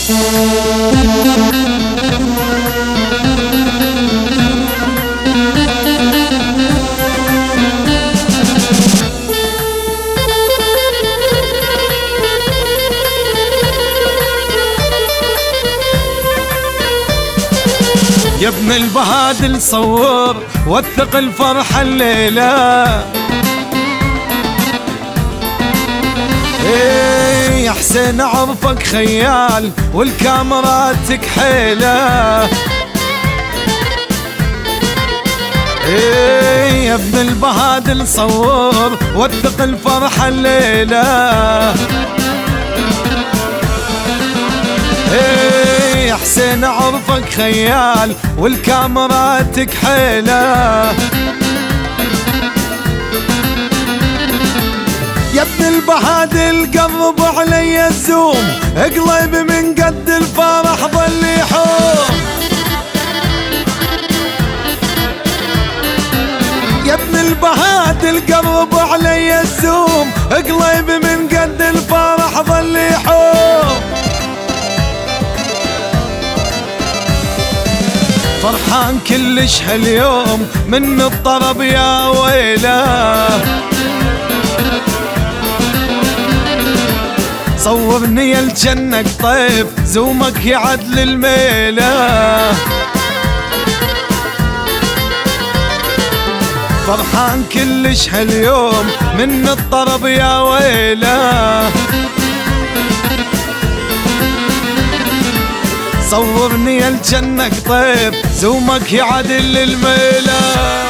يا ابن البهادل صور وثق الفرحة الليلة. يا حسين اعرفك خيال والكاميراتك حيلة. يا ابن البهادل صور وثق الفرحة الليلة. يا حسين اعرفك خيال والكاميراتك حيلة. يا ابن البهادل قرب علي الزوم، قلبي من قد الفرح ظل يحوم. يا ابن البهادل قرب علي الزوم، قلبي من قد الفرح ظل يحوم. فرحان كلش هاليوم من الطرب يا ويله. صورني يا الجنك طيف زومك يعدل الميله. فرحان كلش هاليوم من الطرب يا ويله. صورني يا الجنك طيب زومك يعدل الميله.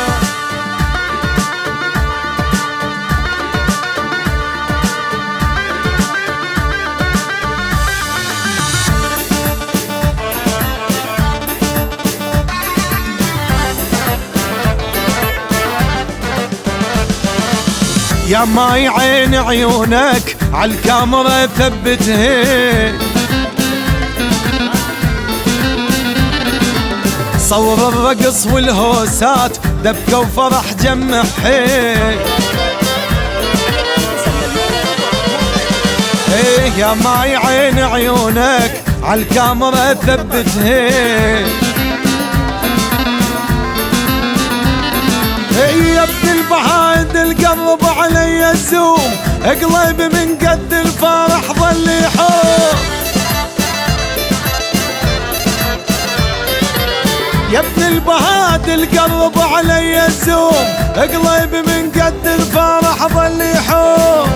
يا ماي عين عيونك عالكاميرا ثبتها. صور الرقص والهوسات دبكة وفرح جمحي. يا ماي عين عيونك عالكاميرا ثبتها. يا ابن البهادل قرب علي الزوم، قلبي من قد الفرح ظل يحوم. يا ابن البهادل قرب علي الزوم، قلبي من قد الفرح ظل يحوم.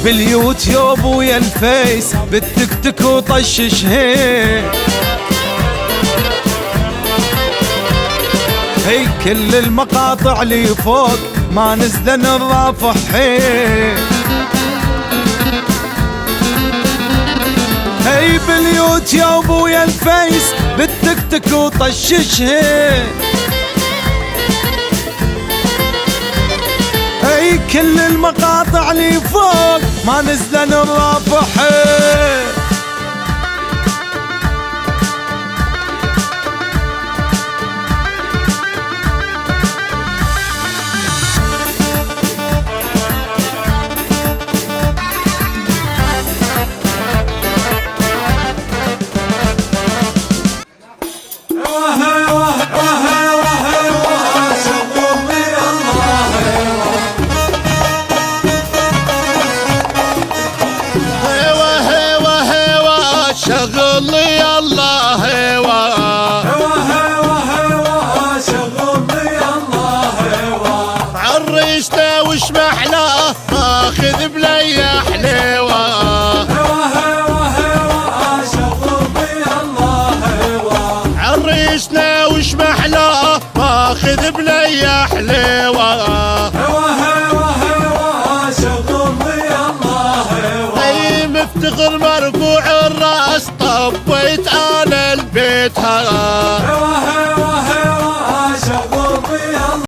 باليوتيوب ويا الفيس بالتيك توك وطشش هي. كل المقاطع لي فوق ما نزلن الرافح هي باليوتيوب ويا الفيس بالتيك توك وطشش هي كل المقاطع لي فوق ما نزلن الرافح. شغل لي الله هوا هوا هوا هوا شغل لي الله هوا. عريسته وش محلاه ماخذ بلي حليوه. هوا هوا هوا شغل لي الله هوا. عريسنا وش محلاه ماخذ بلي حليوه. هوا هوا هوا شغل لي الله هوا. اي مفتخر مرفوع الراس طبيت